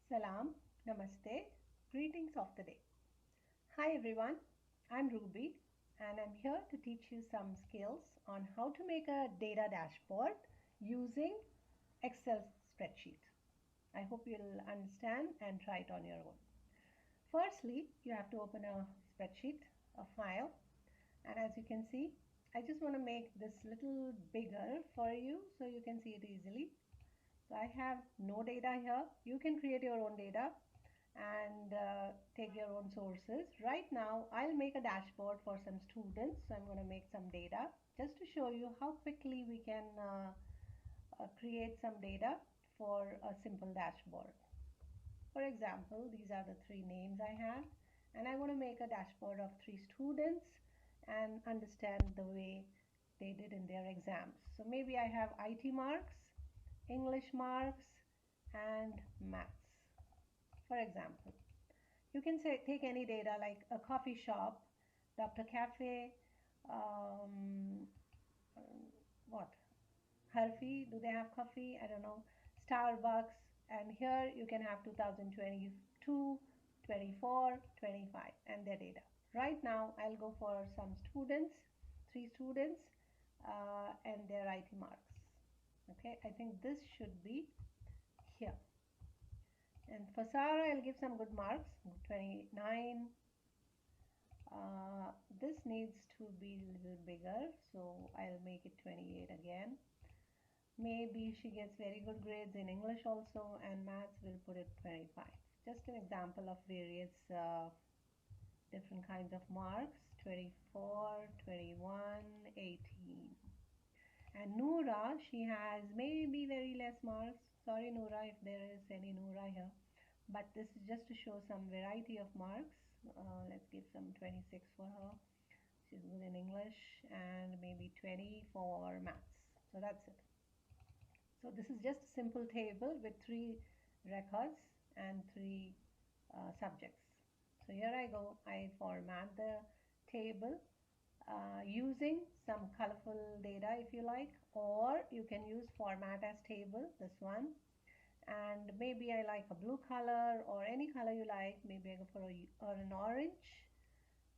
Salam, Namaste, greetings of the day. Hi everyone, I'm Ruby and I'm here to teach you some skills on how to make a data dashboard using Excel spreadsheet. I hope you'll understand and try it on your own. Firstly, you have to open a spreadsheet, a file, and as you can see, I just want to make this little bigger for you so you can see it easily. So I have no data here. You can create your own data and take your own sources. Right now, I'll make a dashboard for some students. So I'm going to make some data just to show you how quickly we can create some data for a simple dashboard. For example, these are the three names I have, and I want to make a dashboard of three students and understand the way they did in their exams. So maybe I have IT marks, English marks, and maths. For example, you can say take any data like a coffee shop, Dr. Cafe, um, what? Harfi, do they have coffee? I don't know. Starbucks, and here you can have 2022, 24, 25, and their data. Right now, I'll go for some students, three students, and their IT marks. Okay, I think this should be here. And for Sarah, I'll give some good marks, 29. This needs to be a little bigger, so I'll make it 28 again. Maybe she gets very good grades in English also, and maths will put it 25. Just an example of various different kinds of marks, 24, 21, 18. And Noora, she has maybe very less marks. Sorry Noora if there is any Noora here. But this is just to show some variety of marks. Let's give some 26 for her. She's good in English, and maybe 20 for maths. So that's it. So this is just a simple table with three records and three subjects. So here I go, I format the table using some colorful data if you like, or you can use format as table, this one. And maybe I like a blue color or any color you like. Maybe I go for an orange.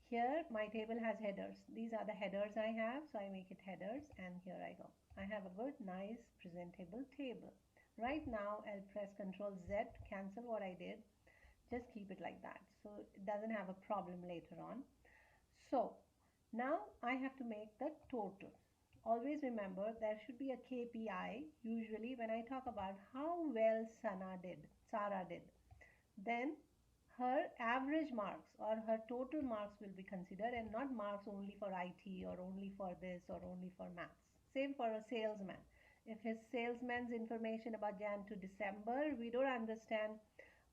Here my table has headers. These are the headers I have, so I make it headers, and here I go. I have a good, nice, presentable table. Right now I'll press Ctrl Z to cancel what I did. Just keep it like that so it doesn't have a problem later on. So now I have to make the total. Always remember there should be a KPI usually when I talk about how well Sarah did. Then her average marks or her total marks will be considered, and not marks only for IT or only for this or only for maths. Same for a salesman. If his salesman's information about Jan to December, we don't understand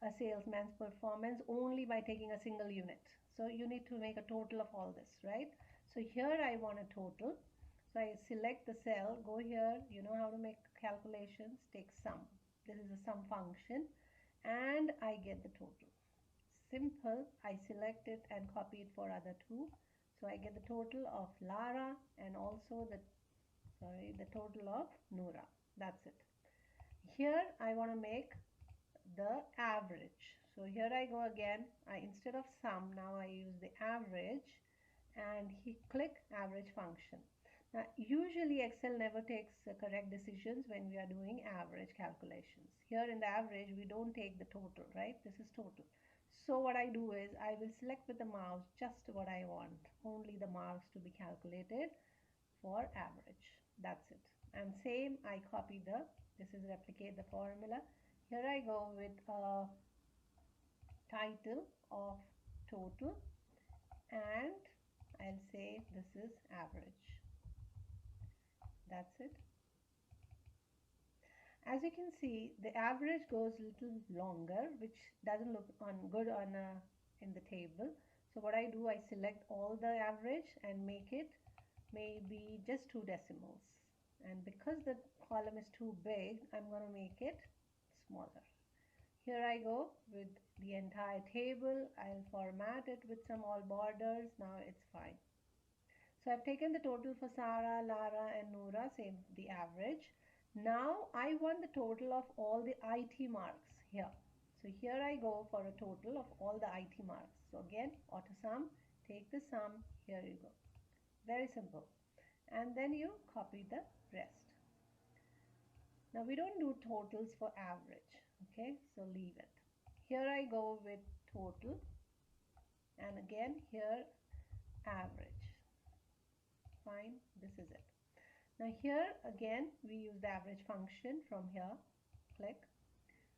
a salesman's performance only by taking a single unit. So you need to make a total of all this, right? So here I want a total. So I select the cell, go here, you know how to make calculations, take sum. This is a sum function, and I get the total. Simple, I select it and copy it for other two. So I get the total of Lara and also the total of Noora. That's it. Here I want to make the average. So here I go again. Instead of sum, now I use the average, and click average function. Now usually Excel never takes correct decisions when we are doing average calculations. Here in the average we don't take the total, right? This is total. So what I do is I will select with the mouse just what I want, only the marks to be calculated for average. That's it. And same, I copy this is replicate the formula. Here I go with a title of total, and I'll say this is average. That's it. As you can see, the average goes a little longer, which doesn't look good in the table. So what I do, I select all the average and make it maybe just 2 decimals. And because the column is too big, I'm going to make it smaller. Here I go with the entire table. I'll format it with some all borders. Now it's fine. So I've taken the total for Sarah, Lara and Noora, same the average. Now I want the total of all the IT marks here. So here I go for a total of all the IT marks. So again, auto sum, take the sum, here you go. Very simple. And then you copy the rest. Now we don't do totals for average, okay? So leave it. Here I go with total, and again here average. Fine, this is it. Now here again we use the average function from here, click,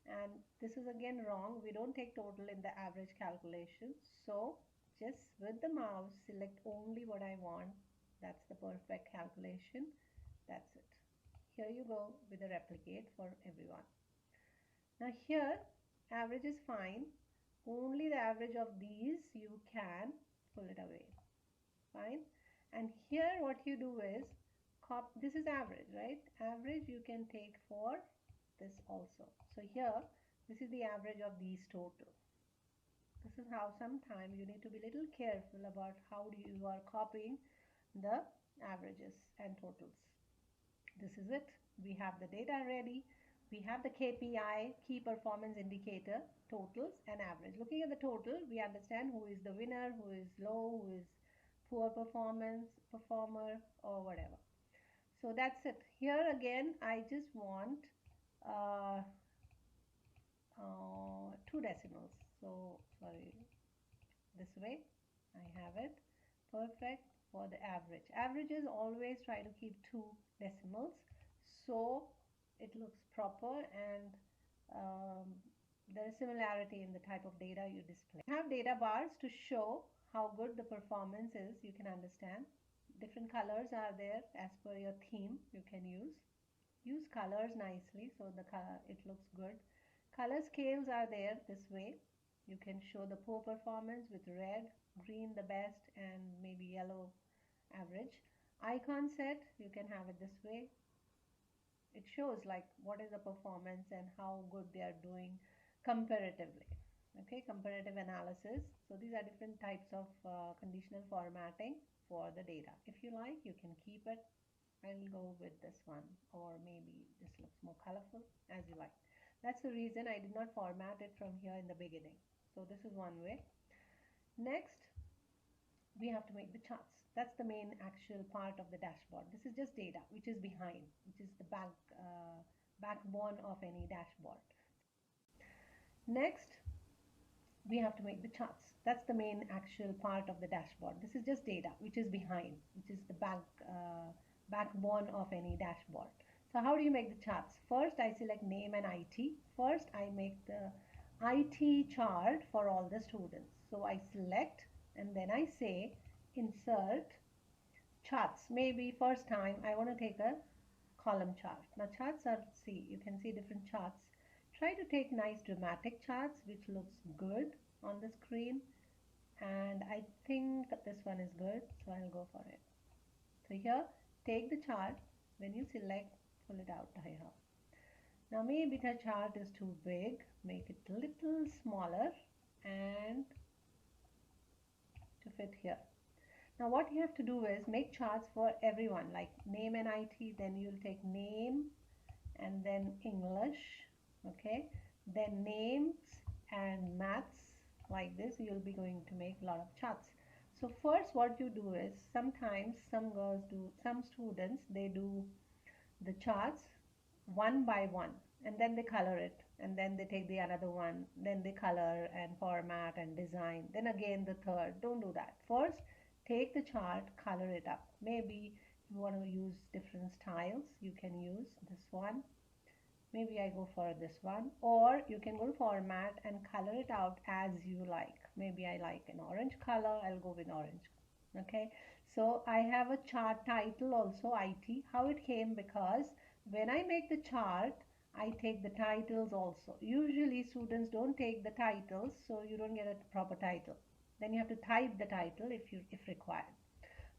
and this is again wrong. We don't take total in the average calculation. So just with the mouse select only what I want. That's the perfect calculation. That's it. Here you go with the replicate for everyone. Now here average is fine. Only the average of these you can pull it away. Fine. And here what you do is this is average, right? Average you can take for this also. So here this is the average of these total. This is how sometimes you need to be a little careful about how you are copying the averages and totals. This is it. We have the data ready. We have the KPI, key performance indicator, totals and average. Looking at the total, we understand who is the winner, who is low, who is poor performance, performer, or whatever. So that's it. Here again, I just want uh, 2 decimals. So sorry, this way I have it. Perfect for the average. Averages always try to keep 2 decimals, so it looks proper, and there is similarity in the type of data you display. You have data bars to show how good the performance is. You can understand different colors are there as per your theme. You can use colors nicely so it looks good. Color scales are there this way. You can show the poor performance with red, green the best, and maybe yellow average. Icon set, you can have it this way. It shows like what is the performance and how good they are doing comparatively. Okay, comparative analysis. So these are different types of conditional formatting for the data. If you like, you can keep it. I'll go with this one, or maybe this looks more colorful, as you like. That's the reason I did not format it from here in the beginning. So this is one way. Next, we have to make the charts. That's the main actual part of the dashboard. This is just data, which is behind, which is the backbone of any dashboard. Next, we have to make the charts. That's the main actual part of the dashboard. This is just data, which is behind, which is the backbone of any dashboard. So how do you make the charts? First, I select name and IT. First, I make the IT chart for all the students. So I select and then I say insert charts. Maybe first time I want to take a column chart. Now charts are, you can see different charts. Try to take nice dramatic charts which looks good on the screen, and I think this one is good, so I'll go for it. So here, take the chart. When you select, pull it out here. Now maybe the chart is too big, make it a little smaller and to fit here. Now what you have to do is make charts for everyone, like name and IT. Then you'll take name and then English, okay, then names and maths. Like this, you'll be going to make a lot of charts. So first what you do is, sometimes some students, they do the charts one by one, and then they color it, and then they take the another one, then they color and format and design, then again the third. Don't do that. First take the chart, color it up. Maybe you want to use different styles, you can use this one. Maybe I go for this one, or you can go to format and color it out as you like. Maybe I like an orange color, I'll go with orange. Okay, so I have a chart title also, IT. How it came? Because when I make the chart, I take the titles also. Usually students don't take the titles, so you don't get a proper title. Then you have to type the title if required.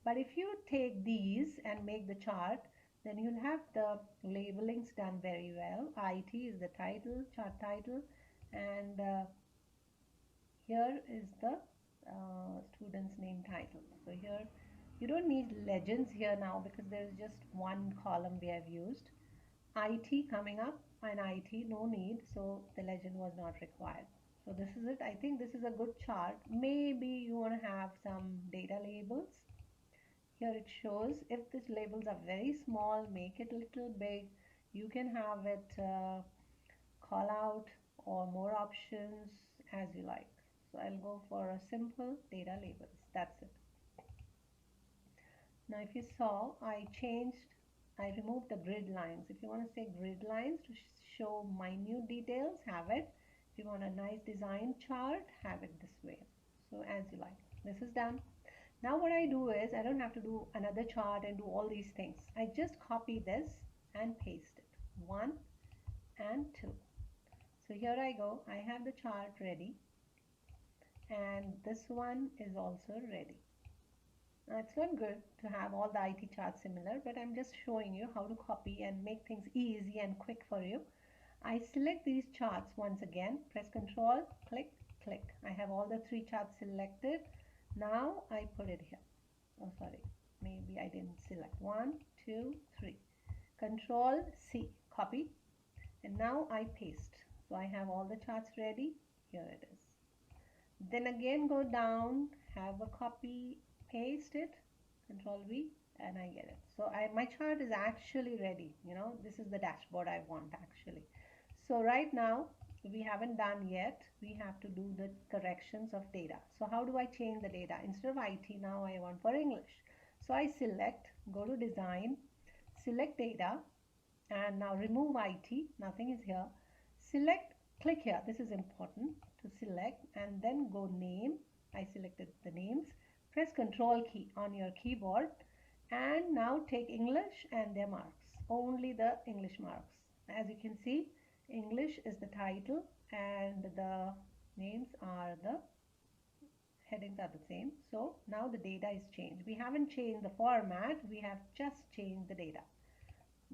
But if you take these and make the chart, then you'll have the labelings done very well. IT is the title, chart title, and here is the student's name title. So here you don't need legends here now because there is just one column we have used. IT coming up, and IT, no need, so the legend was not required. So this is it. I think this is a good chart. Maybe you want to have some data labels. Here it shows if these labels are very small, make it a little big. You can have it call out or more options as you like. So I'll go for a simple data labels. That's it. Now if you saw, I removed the grid lines. If you want to say grid lines to show minute details, have it. If you want a nice design chart, have it this way. So as you like. This is done. Now what I do is, I don't have to do another chart and do all these things. I just copy this and paste it. 1 and 2. So here I go. I have the chart ready. And this one is also ready. Now it's not good to have all the IT charts similar, but I'm just showing you how to copy and make things easy and quick for you. I select these charts once again, press Ctrl, click, click. I have all the 3 charts selected. Now I put it here. Oh, sorry, maybe I didn't select. 1, 2, 3. Ctrl C, copy, and now I paste. So I have all the charts ready. Here it is. Then again go down, have a copy, paste it, Control V, and I get it. So my chart is actually ready. This is the dashboard I want actually. So right now we haven't done yet. We have to do the corrections of data. So how do I change the data? Instead of IT, now I want for English. So I select, go to design, select data, and now remove IT, nothing is here. Select, click here, this is important to select, and then go name. I selected the names. Press Control key on your keyboard, and now take English and their marks, only the English marks. As you can see, English is the title and the names are the headings are the same. So now the data is changed. We haven't changed the format, we have just changed the data.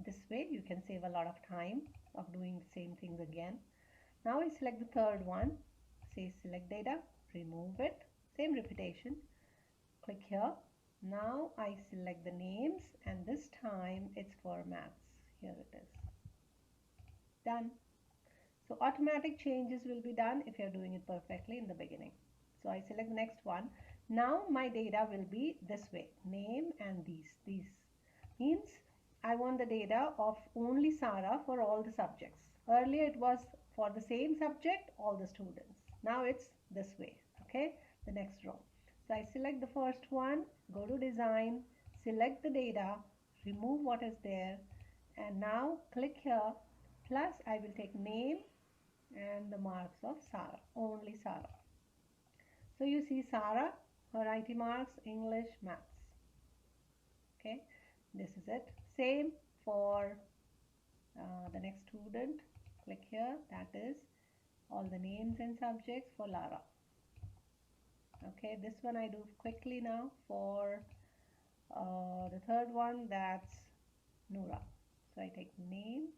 This way you can save a lot of time of doing the same things again. Now I select the third one, say select data, remove it, same repetition, click here. Now I select the names, and this time it's for maths. Here it is. Done. So automatic changes will be done if you're doing it perfectly in the beginning. So I select the next one. Now my data will be this way, name and these means I want the data of only Sarah for all the subjects. Earlier it was for the same subject, all the students. Now it's this way, okay? The next row. So I select the first one, go to design, select the data, remove what is there, and now click here, plus I will take name and the marks of Sarah, only Sarah. So you see Sarah, her IT marks, English, maths. Okay, this is it. Same for the next student. Click here, that is all the names and subjects for Lara. Okay, this one I do quickly now. For the third one, that's Noora. So I take names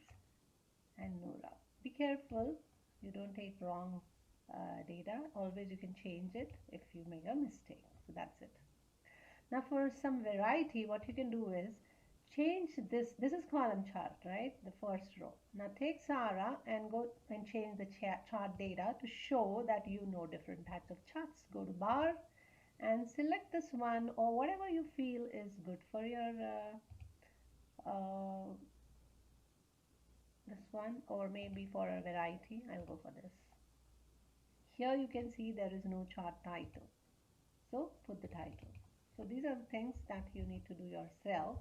and Noora. Be careful you don't take wrong data. Always you can change it if you make a mistake. So that's it. Now for some variety, what you can do is change this. This is column chart, right? The first row. Now take Sarah and go and change the chart data to show that you know different types of charts. Go to bar and select this one or whatever you feel is good for your this one, or maybe for a variety I'll go for this. Here you can see there is no chart title, so put the title. So these are the things that you need to do yourself,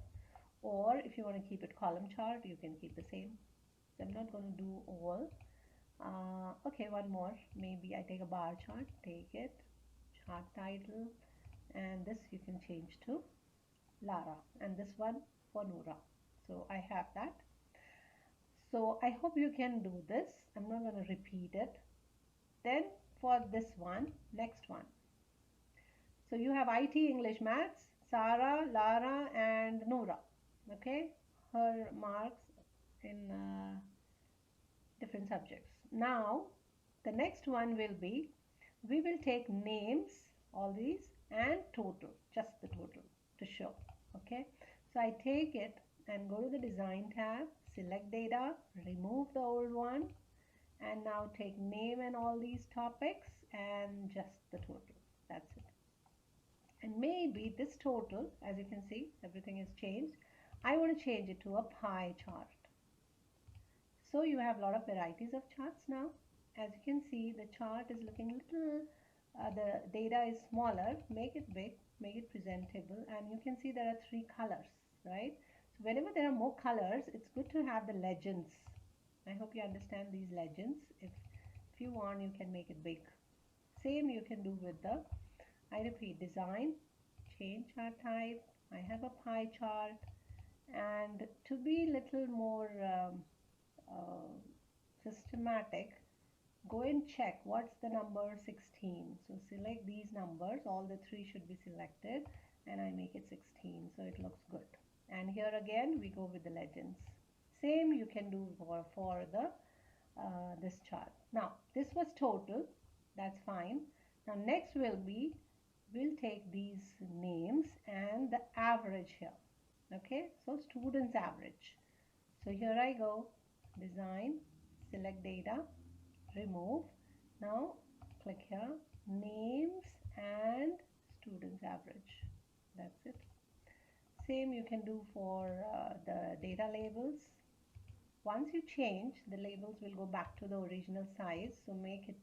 or if you want to keep it column chart, you can keep the same. So I'm not going to do all. Okay, one more. Maybe I take a bar chart, take it, chart title, and this you can change to Lara, and this one for Noora. So I have that. So I hope you can do this. I'm not going to repeat it. Then for this one, next one. So you have IT, English, Maths, Sarah, Lara, and Noora. Okay, her marks in different subjects. Now the next one will be, we will take names, all these, and total, just the total to show. Okay, so I take it and go to the design tab, select data, remove the old one, and now take name and all these topics and just the total. That's it. And maybe this total, as you can see, everything is changed. I want to change it to a pie chart. So you have a lot of varieties of charts now. As you can see, the chart is looking little, the data is smaller. Make it big, make it presentable, and you can see there are 3 colors, right? So whenever there are more colors, it's good to have the legends. I hope you understand these legends. If you want, you can make it big. Same you can do with the, I repeat, design, change chart type. I have a pie chart, and to be little more systematic, go and check what's the number 16. So select these numbers, all the 3 should be selected, and I make it 16 so it looks good. And here again we go with the legends. Same you can do for the this chart. Now this was total, that's fine. Now next will be, we'll take these names and the average here. Okay, so students average. So here I go, design, select data, remove. Now click here, names and students average. That's it. Same you can do for the data labels. Once you change, the labels will go back to the original size. So make it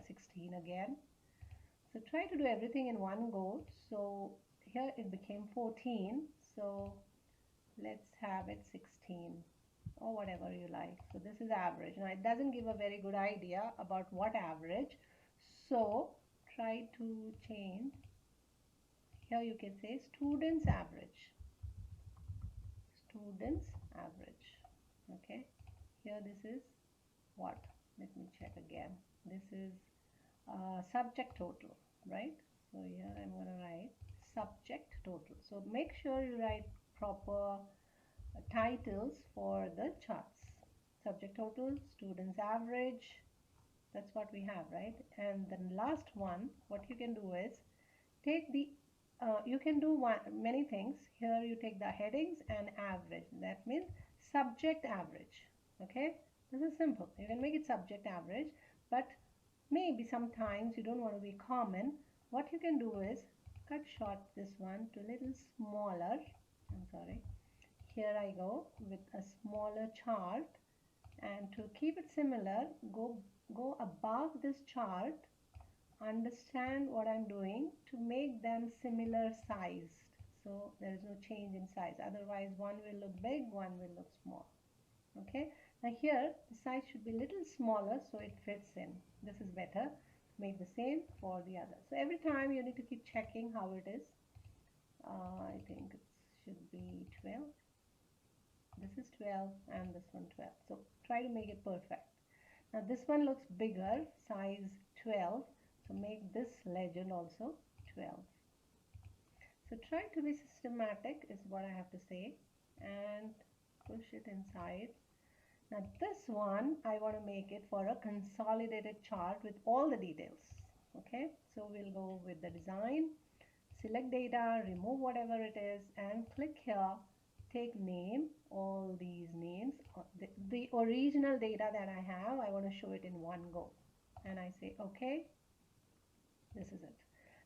16 again. So try to do everything in one go. So here it became 14. So let's have it 16 or whatever you like. So this is average. Now it doesn't give a very good idea about what average. So try to change. Here you can say students average. Students average. Okay. Here this is what? Let me check again. This is subject total, right? So here I'm going to write subject total. So make sure you write proper titles for the charts. Subject total, students average, that's what we have, right? And the last one, what you can do is take the you can do many things. Here you take the headings and average. That means subject average. Okay, this is simple. You can make it subject average, but maybe sometimes you don't want to be common. What you can do is cut short this one to a little smaller. I'm sorry. Here I go with a smaller chart, and to keep it similar, go above this chart. Understand what I'm doing to make them similar sized, so there is no change in size. Otherwise one will look big, one will look small. Okay, now here the size should be a little smaller so it fits in. This is better. Make the same for the other. So every time you need to keep checking how it is. I think it should be 12. This is 12 and this one 12. So try to make it perfect. Now this one looks bigger, size 12. So make this legend also 12. So try to be systematic is what I have to say, and push it inside. Now this one I want to make it for a consolidated chart with all the details. Okay, so we'll go with the design, select data, remove whatever it is, and click here, take name, all these names, the original data that I have, I want to show it in one go, and I say okay. This is it.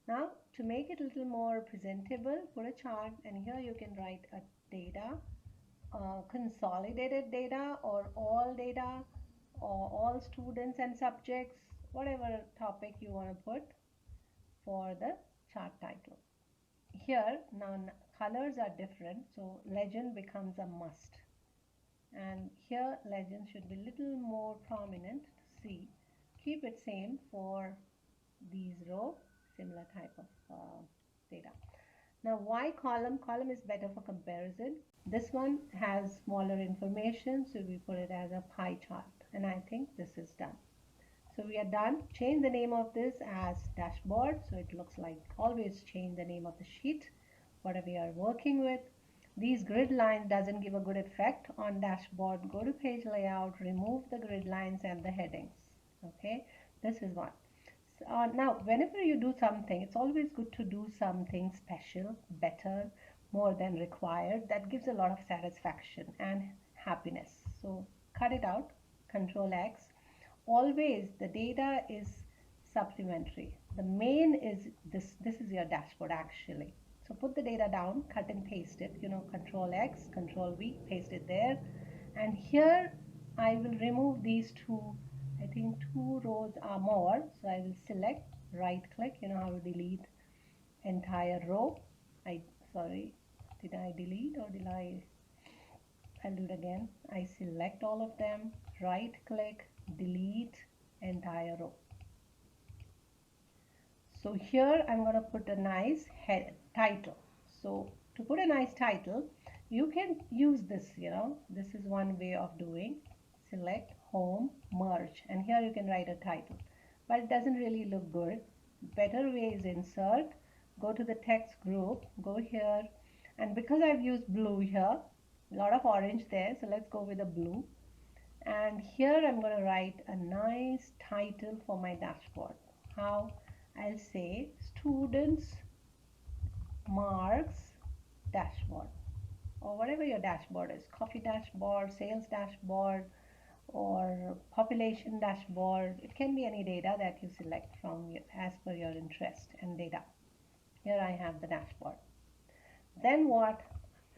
Now to make it a little more presentable, put a chart, and here you can write a data, consolidated data, or all data, or all students and subjects, whatever topic you want to put for the chart title. Here now colors are different, so legend becomes a must, and here legend should be little more prominent to see. Keep it same for these row, similar type of data. Now why column? Column is better for comparison. This one has smaller information, so we put it as a pie chart, and I think this is done. So we are done. Change the name of this as dashboard, so it looks like, always change the name of the sheet whatever you are working with. These grid lines doesn't give a good effect on dashboard. Go to page layout, remove the grid lines and the headings. Okay, this is one. Now whenever you do something, it's always good to do something special, better, more than required. That gives a lot of satisfaction and happiness. So cut it out, Control X. Always the data is supplementary. The main is this is your dashboard actually. So put the data down, cut and paste it, Control X, Control V, paste it there. And here I will remove these two, I think two rows are more. So I will select, right click, how to delete entire row. Sorry, did I delete or did I'll do it again. I select all of them, right click, delete entire row. So here I'm going to put a nice head title. So to put a nice title, you can use this, this is one way of doing. Select home, merge, and here you can write a title, but it doesn't really look good. Better way is insert, go to the text group, go here, and because I've used blue here, a lot of orange there, so let's go with a blue. And here I'm going to write a nice title for my dashboard. How? I'll say students marks dashboard, or whatever your dashboard is, coffee dashboard, sales dashboard, or population dashboard. It can be any data that you select from as per your interest and data. Here I have the dashboard. Then what?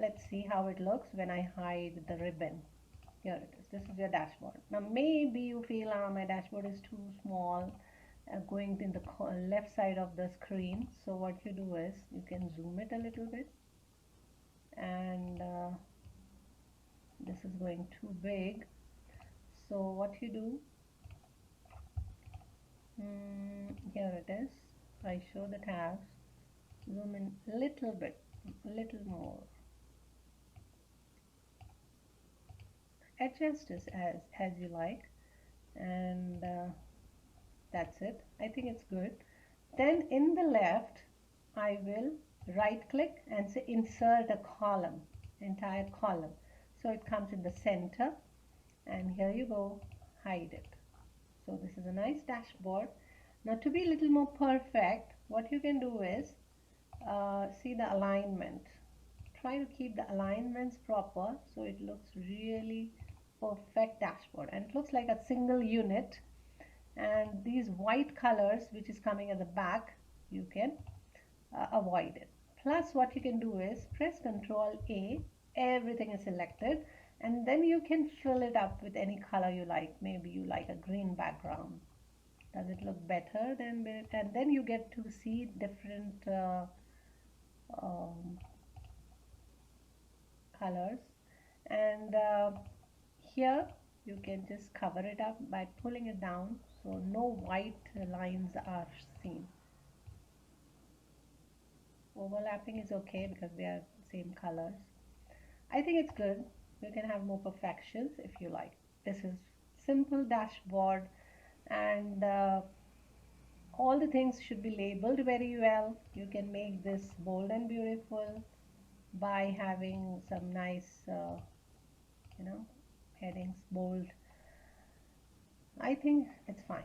Let's see how it looks when I hide the ribbon. Here it is. This is your dashboard. Now maybe you feel my dashboard is too small, going in the left side of the screen. So what you do is you can zoom it a little bit, and this is going too big. So what you do, here it is. I show the tabs, zoom in a little bit, a little more. Adjust this as you like, and that's it. I think it's good. Then in the left I will right click and say insert a column, entire column, so it comes in the center, and here you go, hide it. So this is a nice dashboard. Now to be a little more perfect, what you can do is see the alignment. Try to keep the alignments proper so it looks really perfect dashboard, and it looks like a single unit. And these white colors which is coming at the back, you can avoid it. Plus what you can do is press Ctrl A, everything is selected, and then you can fill it up with any color you like. Maybe you like a green background. Does it look better than it? And then you get to see different colors, and here you can just cover it up by pulling it down so no white lines are seen. Overlapping is okay because they are same colors. I think it's good. You can have more perfections if you like. This is simple dashboard, and all the things should be labeled very well. You can make this bold and beautiful by having some nice headings bold. I think it's fine.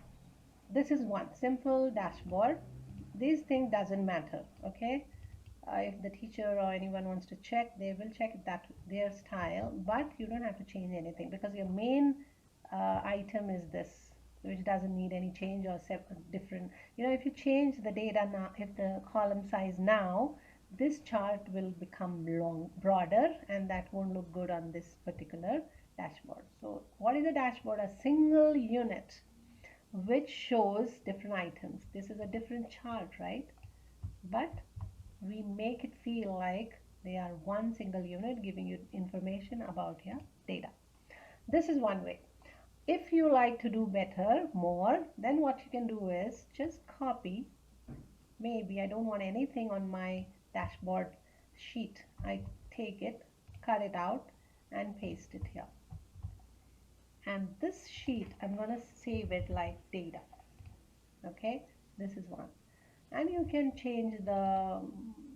This is one simple dashboard. This thing doesn't matter, okay? If the teacher or anyone wants to check, they will check that their style, but you don't have to change anything because your main item is this, which doesn't need any change or different. If you change the data now, if the column size now, this chart will become broader, and that won't look good on this particular dashboard. So what is a dashboard? A single unit which shows different items. This is a different chart, right? But we make it feel like they are one single unit giving you information about your data. This is one way. If you like to do better, more, then what you can do is just copy. Maybe I don't want anything on my dashboard sheet. I take it, cut it out, and paste it here. And this sheet, I'm going to save it like data. Okay, this is one. And you can change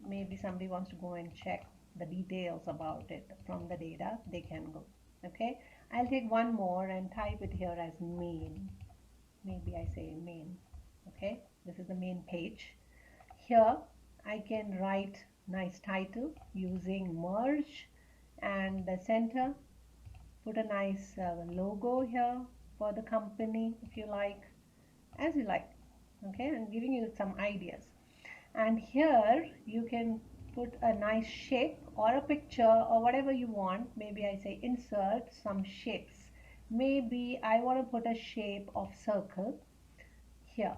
maybe somebody wants to go and check the details about it from the data, they can go. Okay, I'll take one more and type it here as main. Maybe I say main. Okay, this is the main page. Here I can write nice title using merge and the center, Put a nice logo here for the company if you like, as you like. Okay, I'm giving you some ideas. And here you can put a nice shape or a picture or whatever you want. Maybe I say insert some shapes. Maybe I want to put a shape of circle here,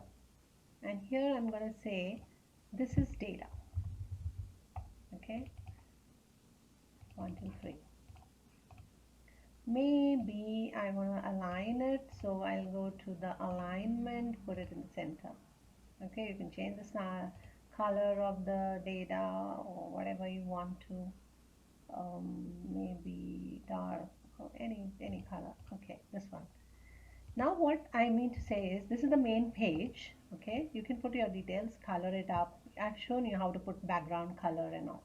and here I'm going to say this is data. Okay, 1 2 3. Maybe I want to align it, so I'll go to the alignment, put it in the center. Okay, you can change the color of the data or whatever you want to, maybe dark or any color. Okay, this one. Now what I mean to say is this is the main page. Okay, you can put your details, color it up. I've shown you how to put background color and all.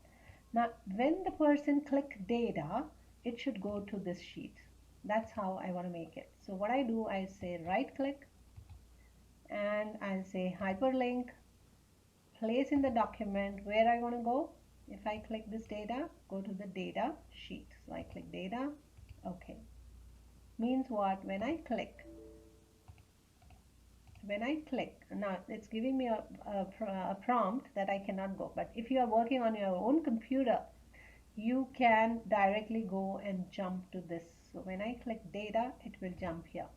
Now when the person click data, it should go to this sheet. That's how I want to make it. So what I do, I say right click and I'll say hyperlink, place in the document where I want to go. If I click this data, go to the data sheet. So I click data. Okay, means what? When I click, now it's giving me a prompt that I cannot go. But if you are working on your own computer, you can directly go and jump to this. So when I click data, it will jump here.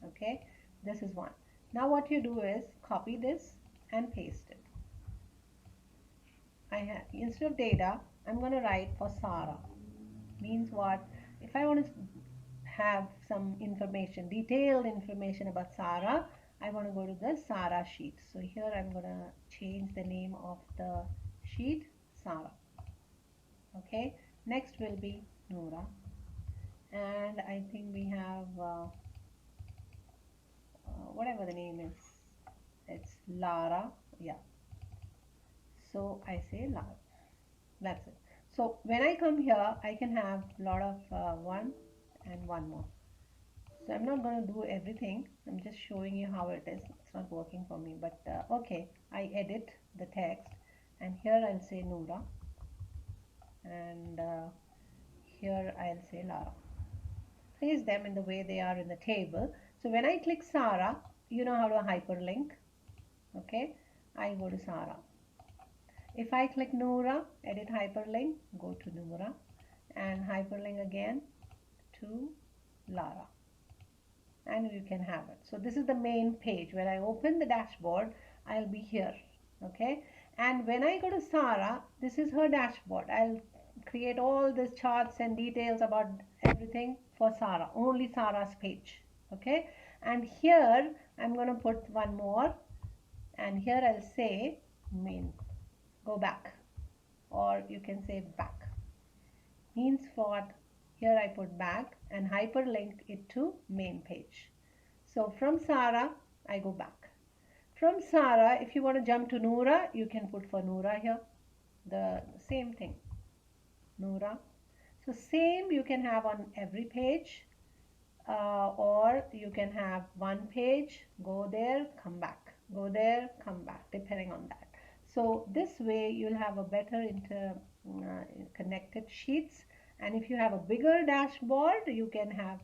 Okay, this is one. Now what you do is copy this and paste it. Instead of data, I'm going to write for Sarah. Means what? If I want to have some information, detailed information about Sarah, I want to go to the Sarah sheet. So here I'm going to change the name of the sheet, Sarah. Okay, next will be Noora, and I think we have whatever the name is, it's Lara. Yeah, so I say Lara. That's it. So when I come here, I can have a lot of one and one more. So I'm not going to do everything. I'm just showing you how it is. It's not working for me, but okay. I edit the text, and here I'll say Noora, and here I'll say Lara. Place them in the way they are in the table. So when I click Sarah, you know how to hyperlink. Okay, I go to Sarah. If I click Noora, edit hyperlink, go to Noora, and hyperlink again to Lara, and you can have it. So this is the main page. When I open the dashboard, I'll be here. Okay, and when I go to Sarah, this is her dashboard. I'll create all these charts and details about everything for Sarah, only Sarah's page. Okay, and here I'm going to put one more, and here I'll say main, go back, or you can say back. Means what? Here I put back and hyperlink it to main page. So from Sarah, I go back. From Sarah, if you want to jump to Noora, you can put for Noora here. The same thing, Noora. So same you can have on every page, or you can have one page, go there, come back, go there, come back, depending on that. So this way you'll have a better connected sheets. And if you have a bigger dashboard, you can have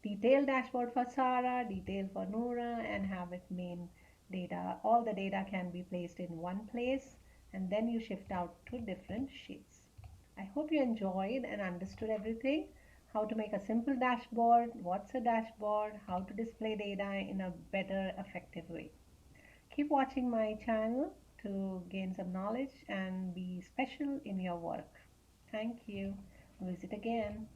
detailed dashboard for Sarah, detail for Noora, and have it main data. All the data can be placed in one place, and then you shift out to different sheets. I hope you enjoyed and understood everything. How to make a simple dashboard, what's a dashboard, how to display data in a better, effective way. Keep watching my channel to gain some knowledge and be special in your work. Thank you. Visit again.